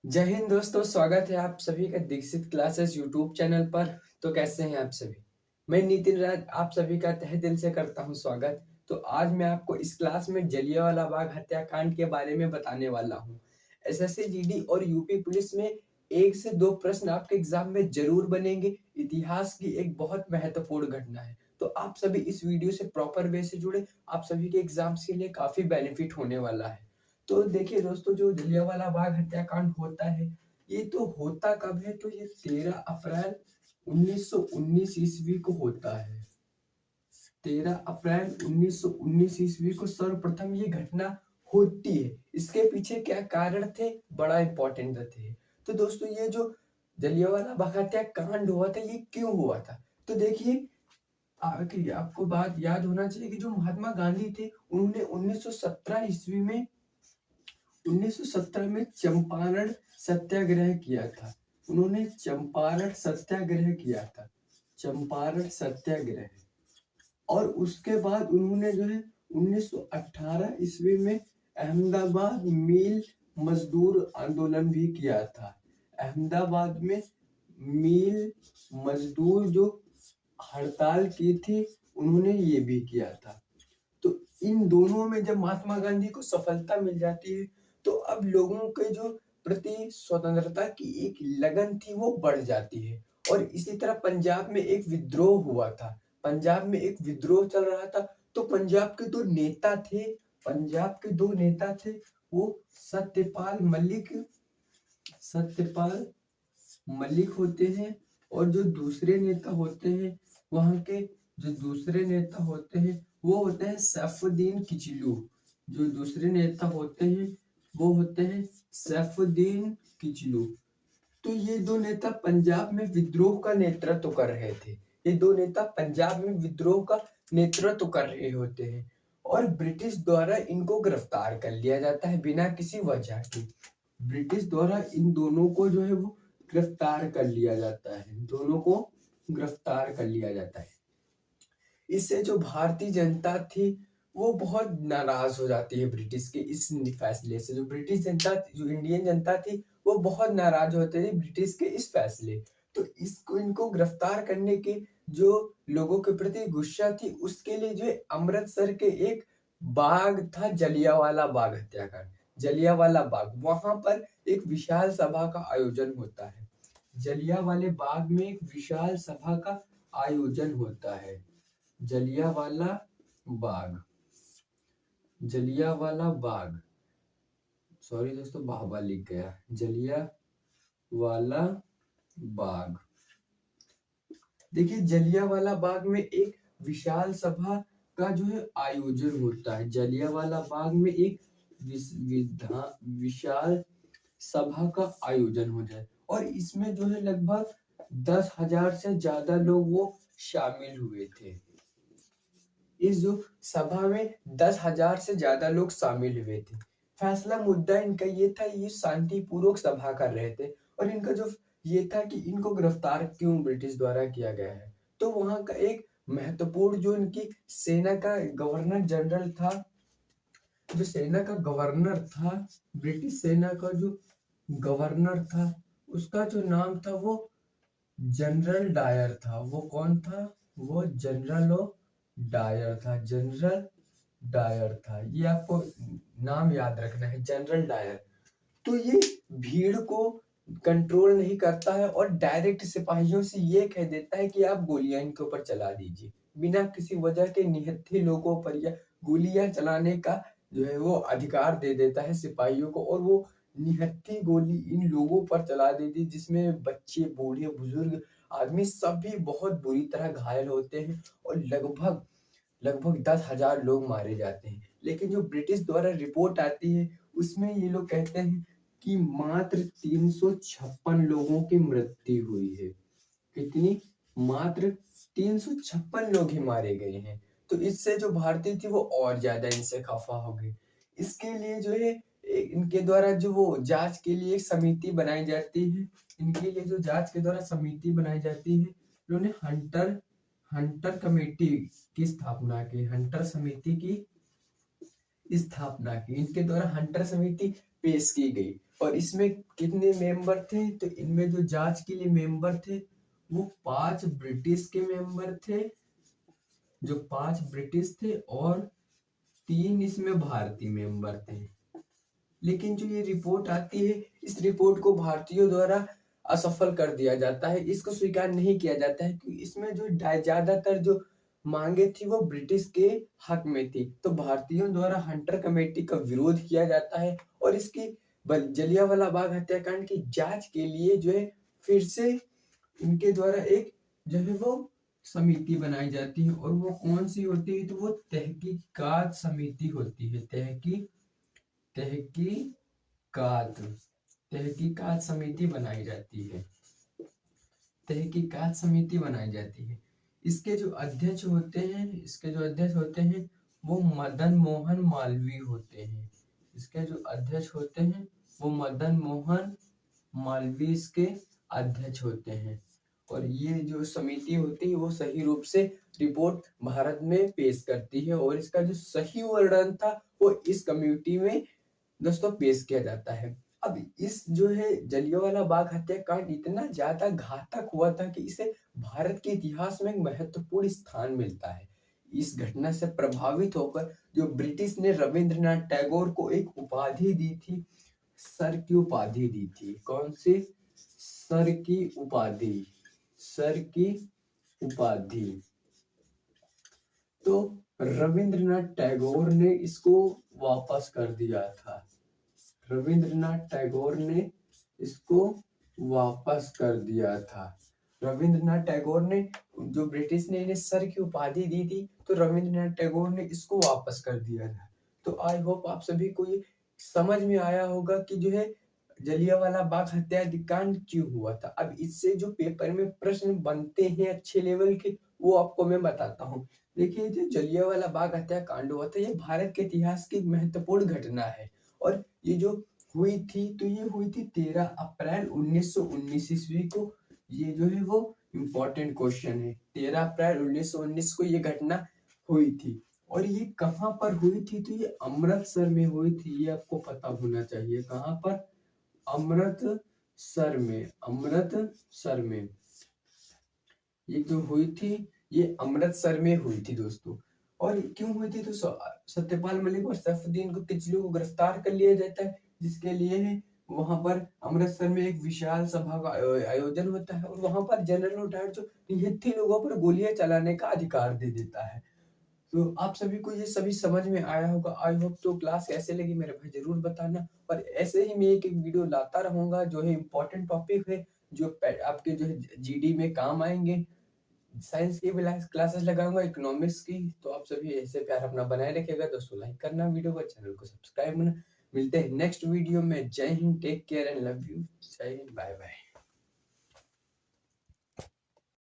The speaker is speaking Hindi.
जय हिंद दोस्तों, स्वागत है आप सभी का दीक्षित क्लासेस यूट्यूब चैनल पर। तो कैसे हैं आप सभी? मैं नितिन राज आप सभी का तहे दिल से करता हूं स्वागत। तो आज मैं आपको इस क्लास में जलियांवाला बाग हत्याकांड के बारे में बताने वाला हूं। एसएससी जीडी और यूपी पुलिस में 1 से 2 प्रश्न आपके एग्जाम में जरूर बनेंगे। इतिहास की एक बहुत महत्वपूर्ण घटना है। तो आप सभी इस वीडियो से प्रॉपर वे से जुड़े, आप सभी के एग्जाम्स के लिए काफी बेनिफिट होने वाला है। तो देखिए दोस्तों, जो जलियांवाला बाग हत्याकांड होता है, ये तो होता कब है? तो ये 13 अप्रैल 1919 ईस्वी को होता है। 13 अप्रैल 1919 ईस्वी को सर्वप्रथम ये घटना होती है। इसके पीछे क्या कारण थे, बड़ा इंपॉर्टेंट थे। तो दोस्तों, ये जो जलियांवाला बाग हत्याकांड हुआ था, ये क्यों हुआ था? तो देखिए, आपको बात याद होना चाहिए कि जो महात्मा गांधी थे, उन्होंने 1917 ईस्वी में 1917 में चंपारण सत्याग्रह किया था। उन्होंने चंपारण सत्याग्रह किया था। चंपारण सत्याग्रह। और उसके बाद उन्होंने जो है 1918 ईस्वी में अहमदाबाद मिल मजदूर आंदोलन भी किया था। अहमदाबाद में मिल मजदूर जो हड़ताल की थी, उन्होंने ये भी किया था। तो इन दोनों में जब महात्मा गांधी को सफलता मिल जाती है, तो अब लोगों के जो प्रति स्वतंत्रता की एक लगन थी, वो बढ़ जाती है। और इसी तरह पंजाब में एक विद्रोह हुआ था। पंजाब में एक विद्रोह चल रहा था। तो पंजाब के दो नेता थे। पंजाब के दो नेता थे, वो सत्यपाल मलिक सत्यपाल मलिक होते हैं। और जो दूसरे नेता होते हैं, वहां के जो दूसरे नेता होते हैं, वो होते हैं सैफुद्दीन किचलू। जो दूसरे नेता होते हैं, वो होते हैं सैफुद्दीन किचलू। तो ये दो नेता पंजाब में विद्रोह का नेतृत्व कर रहे थे। ये दो नेता पंजाब में विद्रोह का नेतृत्व कर रहे होते हैं। और ब्रिटिश द्वारा इनको गिरफ्तार कर लिया जाता है बिना किसी वजह के। ब्रिटिश द्वारा इन दोनों को जो है वो गिरफ्तार कर लिया जाता है। दोनों को गिरफ्तार कर लिया जाता है। इससे जो भारतीय जनता थी, वो बहुत नाराज हो जाती है ब्रिटिश के इस फैसले से। जो ब्रिटिश जनता, जो इंडियन जनता थी, वो बहुत नाराज होते थे ब्रिटिश के इस फैसले। तो इसको इनको गिरफ्तार करने के जो लोगों के प्रति गुस्सा थी, उसके लिए जो है अमृतसर के एक बाग था, जलियांवाला बाग हत्याकांड। जलियांवाला बाग, वहां पर एक विशाल सभा का आयोजन होता है। जलियांवाले बाग में एक विशाल सभा का आयोजन होता है। जलियांवाला बाग। जलियांवाला बाग, सॉरी दोस्तों, बाबा लिख गया। जलियांवाला बाग। देखिए, जलियांवाला बाग में एक विशाल सभा का जो है आयोजन होता है। जलियांवाला बाग में एक विशाल सभा का आयोजन हो जाए, और इसमें जो है लगभग 10,000 से ज्यादा लोग वो शामिल हुए थे। इस जो सभा में 10,000 से ज्यादा लोग शामिल हुए थे। फैसला मुद्दा इनका ये था, ये शांतिपूर्वक सभा कर रहे थे। और इनका जो ये था कि इनको गिरफ्तार क्यों ब्रिटिश द्वारा किया गया है। तो वहां का एक महत्वपूर्ण जो इनकी सेना का गवर्नर जनरल था, जो सेना का गवर्नर था, ब्रिटिश सेना का जो गवर्नर था, उसका जो नाम था वो जनरल डायर था। वो कौन था? वो जनरल डायर था। जनरल डायर था। ये आपको नाम याद रखना है, जनरल डायर। तो ये भीड़ को कंट्रोल नहीं करता है, और डायरेक्ट सिपाहियों से ये कह देता है कि आप गोलियां इनके ऊपर चला दीजिए। बिना किसी वजह के निहत्थे लोगों पर या गोलियां चलाने का जो है वो अधिकार दे देता है सिपाहियों को। और वो निहत्थी गोली इन लोगों पर चला देती, जिसमें बच्चे, बूढ़े, बुजुर्ग, आदमी सभी बहुत बुरी तरह घायल होते हैं। और लगभग लगभग 10,000 लोग मारे जाते हैं। लेकिन जो ब्रिटिश द्वारा रिपोर्ट आती है, उसमें ये लोग कहते हैं कि मात्र 356 लोगों की मृत्यु हुई है। कितनी? मात्र 356 लोग ही मारे गए हैं। तो इससे जो भारतीय थी, वो और ज्यादा इनसे खफा हो गई। इसके लिए जो है इनके द्वारा जो वो जांच के लिए एक समिति बनाई जाती है। इनके लिए जो जांच के द्वारा समिति बनाई जाती है, उन्होंने हंटर हंटर कमेटी की स्थापना की। हंटर समिति की स्थापना की। इनके द्वारा हंटर समिति पेश की गई। और इसमें कितने मेंबर थे, तो इनमें जो जांच के लिए मेंबर थे वो 5 ब्रिटिश के मेंबर थे, जो 5 ब्रिटिश थे, और 3 इसमें भारतीय मेंबर थे। लेकिन जो ये रिपोर्ट आती है, इस रिपोर्ट को भारतीयों द्वारा असफल कर दिया जाता है, इसको स्वीकार नहीं किया जाता है, क्योंकि इसमें जो ज्यादातर जो मांगे थी वो ब्रिटिश के हक में थी। तो भारतीयों द्वारा हंटर कमेटी का विरोध किया जाता है, और इसकी जलियांवाला बाग हत्याकांड की जांच के लिए जो है फिर से इनके द्वारा एक जो है वो समिति बनाई जाती है। और वो कौन सी होती है, तो वो तहकीकात समिति होती है। तहकीकात तहकीकात समिति बनाई जाती है। तहकीकात समिति बनाई जाती है। इसके जो अध्यक्ष होते हैं वो मदन मोहन मालवीय होते हैं। इसके जो अध्यक्ष होते हैं वो मदन मोहन मालवीय इसके अध्यक्ष होते हैं। और ये जो समिति होती है वो सही रूप से रिपोर्ट भारत में पेश करती है, और इसका जो सही वर्णन था वो इस कमेटी में दोस्तों पेश किया जाता है। अब इस जो है जलियांवाला बाग हत्याकांड इतना ज्यादा घातक हुआ था कि इसे भारत के इतिहास में एक महत्वपूर्ण स्थान मिलता है। इस घटना से प्रभावित होकर जो ब्रिटिश ने रविंद्रनाथ टैगोर को एक उपाधि दी थी, सर की उपाधि दी थी। कौन सी? सर की उपाधि। सर की उपाधि। तो रविंद्रनाथ टैगोर ने इसको वापस कर दिया था। रविंद्रनाथ टैगोर ने इसको वापस कर दिया था। रविंद्रनाथ टैगोर ने, जो ब्रिटिश ने इन्हें सर की उपाधि दी थी, तो रविंद्रनाथ टैगोर ने इसको वापस कर दिया था। तो आई होप आप सभी को ये समझ में आया होगा कि जो है जलियांवाला बाग हत्याकांड क्यों हुआ था। अब इससे जो पेपर में प्रश्न बनते हैं अच्छे लेवल के, वो आपको मैं बताता हूँ। देखिए, जो जलियांवाला बाग हत्याकांड हुआ था, ये भारत के इतिहास की महत्वपूर्ण घटना है। और ये जो हुई थी, तो ये हुई थी 13 अप्रैल 1919 ईस्वी को। ये जो है वो इम्पोर्टेंट क्वेश्चन है। 13 अप्रैल 1919 को ये घटना हुई थी। और ये कहाँ पर हुई थी, तो ये अमृतसर में हुई थी। ये आपको पता होना चाहिए। कहाँ पर? अमृतसर में। अमृतसर में ये जो हुई थी, ये अमृतसर में हुई थी दोस्तों। और क्यों हुई थी, तो सत्यपाल मलिक और सैफुद्दीन को किचलू को गिरफ्तार कर लिया जाता है, जिसके लिए वहां पर अमृतसर में एक विशाल सभा का आयोजन होता है। और वहां पर जनरल डायर जो निहत्थे लोगों पर गोलियां चलाने का अधिकार दे देता है। तो आप सभी को ये सभी समझ में आया होगा। I hope. तो क्लास कैसे लगी मेरे भाई जरूर बताना। और ऐसे ही मैं एक वीडियो लाता रहूंगा जो है इम्पोर्टेंट टॉपिक है, जो आपके जो है जीडी में काम आएंगे। साइंस की भी क्लासेस लगाऊंगा, इकोनॉमिक्स की। तो आप सभी ऐसे प्यार अपना बनाए रखिएगा दोस्तों। लाइक करना वीडियो को, चैनल को सब्सक्राइब करना। मिलते हैं नेक्स्ट वीडियो में। जय हिंद, take care and love you. जय हिंद, बाय बाय।